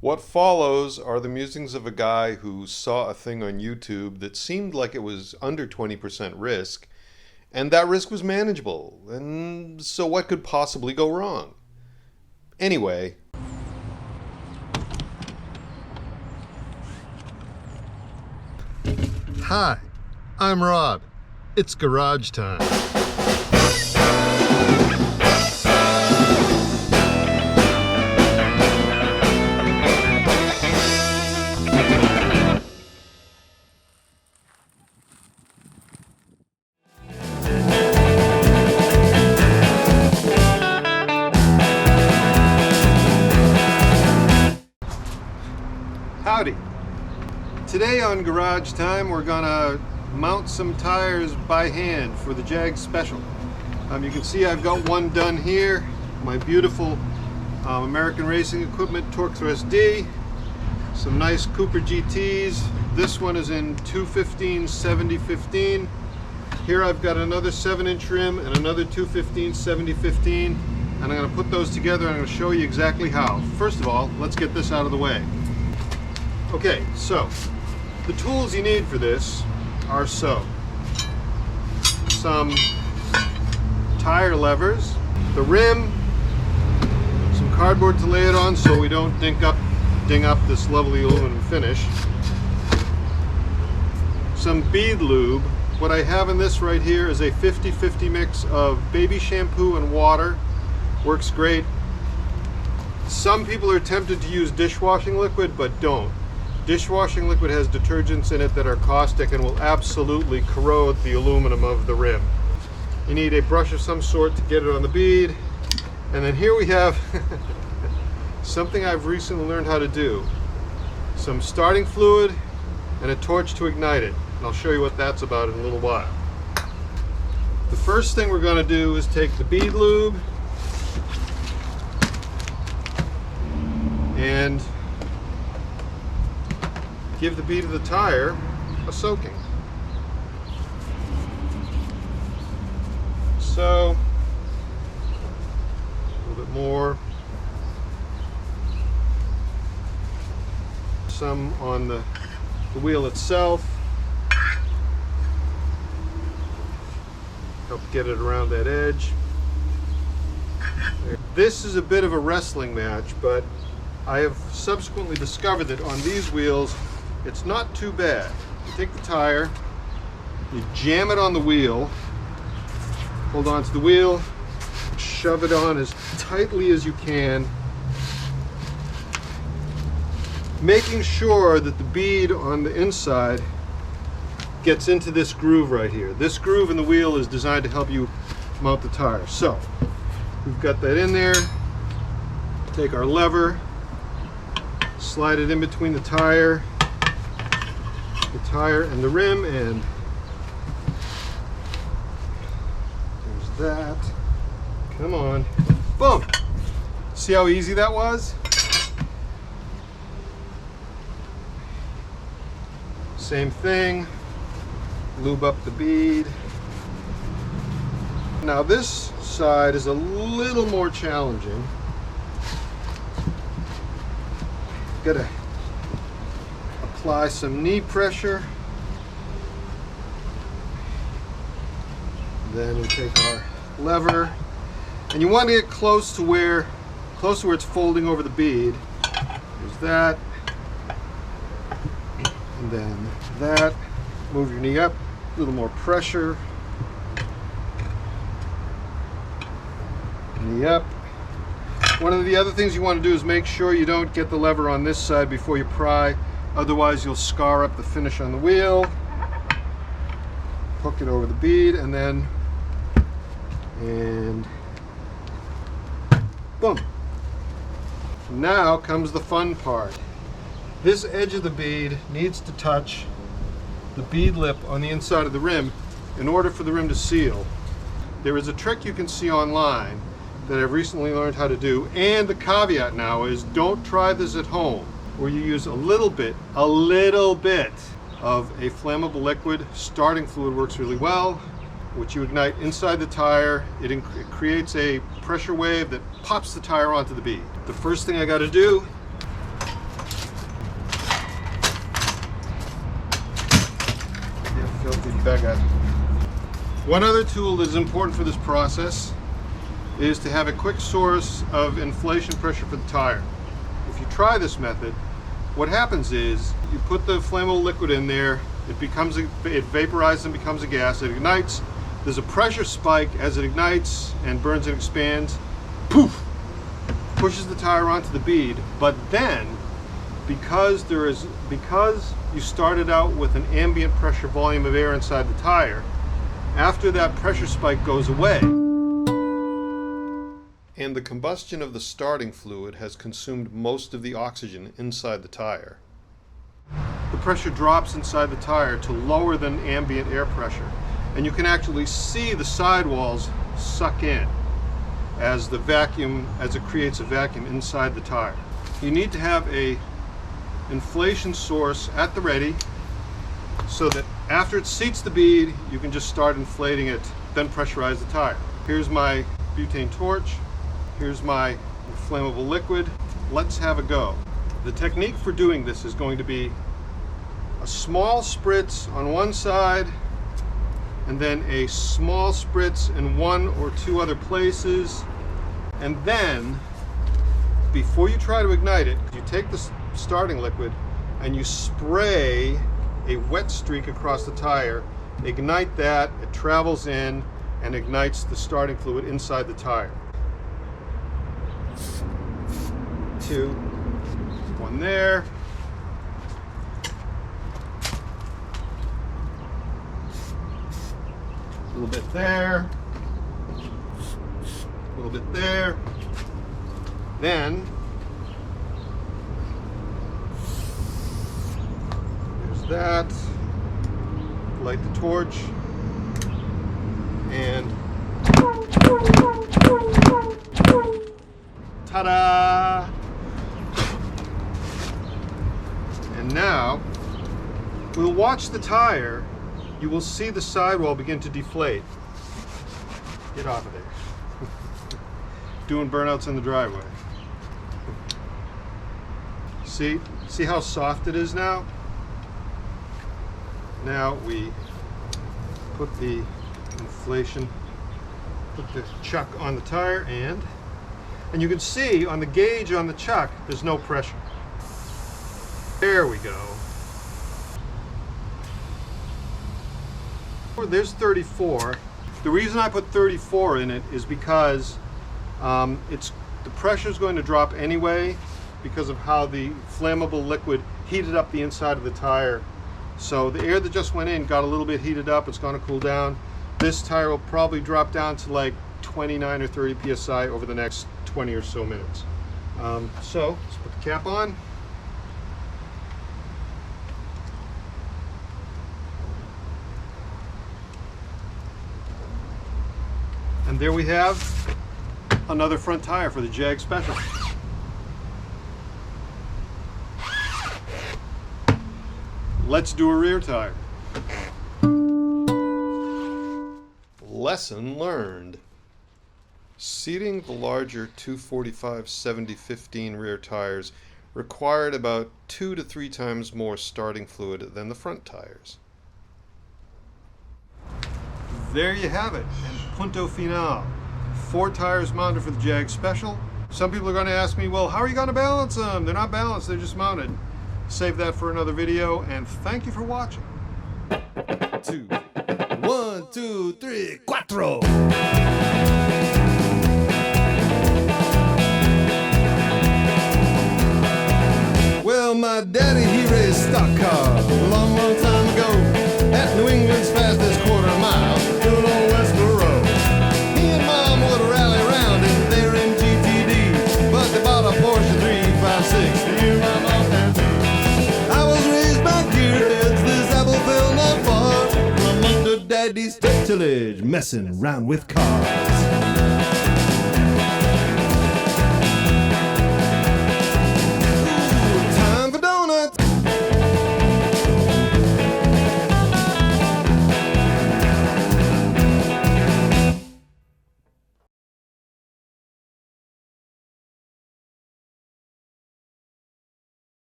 What follows are the musings of a guy who saw a thing on YouTube that seemed like it was under 20% risk, and that risk was manageable. And so what could possibly go wrong? Anyway, Hi, I'm Rob. It's garage time. howdy. Today on Garage Time, we're gonna mount some tires by hand for the Jag Special. You can see I've got one done here, my beautiful American Racing Equipment Torque Thrust D, some nice Cooper GTs. This one is in 215/70/15. Here I've got another 7-inch rim and another 215/70/15, and I'm going to put those together and I'm going to show you exactly how. First of all, let's get this out of the way. Okay, so the tools you need for this are some tire levers, the rim, some cardboard to lay it on so we don't ding up this lovely aluminum finish, some bead lube. What I have in this right here is a 50-50 mix of baby shampoo and water. Works great. Some people are tempted to use dishwashing liquid, but don't. Dishwashing liquid has detergents in it that are caustic and will absolutely corrode the aluminum of the rim. You need a brush of some sort to get it on the bead. And then here we have something I've recently learned how to do. Some starting fluid and a torch to ignite it. And I'll show you what that's about in a little while. The first thing we're going to do is take the bead lube and give the bead of the tire a soaking. So, a little bit more. Some on the wheel itself. Help get it around that edge. This is a bit of a wrestling match, but I have subsequently discovered that on these wheels, it's not too bad. You take the tire, you jam it on the wheel, hold on to the wheel, shove it on as tightly as you can, making sure that the bead on the inside gets into this groove right here. This groove in the wheel is designed to help you mount the tire. So, we've got that in there. Take our lever, slide it in between the tire and the rim, and there's that. Come on. Boom! See how easy that was? Same thing. Lube up the bead. Now this side is a little more challenging. Gotta apply some knee pressure. Then we take our lever, and you want to get close to where it's folding over the bead. There's that, and then that. Move your knee up, a little more pressure. Knee up. One of the other things you want to do is make sure you don't get the lever on this side before you pry, otherwise you'll scar up the finish on the wheel. Hook it over the bead, and then, and boom. Now comes the fun part. This edge of the bead needs to touch the bead lip on the inside of the rim in order for the rim to seal. There is a trick you can see online that I've recently learned how to do, and the caveat now is don't try this at home, where you use a little bit of a flammable liquid. Starting fluid works really well, which you ignite inside the tire. It creates a pressure wave that pops the tire onto the bead. The first thing I got to do bad guy. One other tool that is important for this process is to have a quick source of inflation pressure for the tire. If you try this method, what happens is you put the flammable liquid in there, it vaporizes and becomes a gas, it ignites, there's a pressure spike as it ignites and burns and expands, poof, pushes the tire onto the bead, but then because you started out with an ambient pressure volume of air inside the tire, after that pressure spike goes away and the combustion of the starting fluid has consumed most of the oxygen inside the tire, the pressure drops inside the tire to lower than ambient air pressure, and you can actually see the sidewalls suck in as it creates a vacuum inside the tire. You need to have a inflation source at the ready so that after it seats the bead, you can just start inflating it, then pressurize the tire. Here's my butane torch. Here's my flammable liquid. Let's have a go. The technique for doing this is going to be a small spritz on one side and then a small spritz in one or two other places. And then, before you try to ignite it, you take the starting liquid and you spray a wet streak across the tire, ignite that, it travels in and ignites the starting fluid inside the tire. 2, 1 there. A little bit there. A little bit there. Then there's that. Light the torch and ta-da! And now we'll watch the tire. You will see the sidewall begin to deflate. Get off of there. Doing burnouts in the driveway. See how soft it is now? Now we put the chuck on the tire and you can see on the gauge on the chuck there's no pressure. There we go. There's 34. The reason I put 34 in it is because the pressure is going to drop anyway because of how the flammable liquid heated up the inside of the tire. So the air that just went in got a little bit heated up, it's going to cool down. This tire will probably drop down to like 29 or 30 psi over the next 20 or so minutes. So let's put the cap on. And there we have another front tire for the Jag Special. Let's do a rear tire. Lesson learned. Seating the larger 245/70/15 rear tires required about 2 to 3 times more starting fluid than the front tires. There you have it, and punto final. 4 tires mounted for the Jag Special. Some people are going to ask me, well, how are you going to balance them? They're not balanced, they're just mounted. Save that for another video, and thank you for watching. 2, 1, 2, 3, 4. Well, my daddy, he raised stock cars a long, long time ago at New England's fastest quarter-mile, good old Westboro. He and Mom would rally around in their MGTD, but they bought a Porsche 356 the year my mom had me. I was raised by gearheads, this apple fell not far from under Daddy's tutelage, messing around with cars.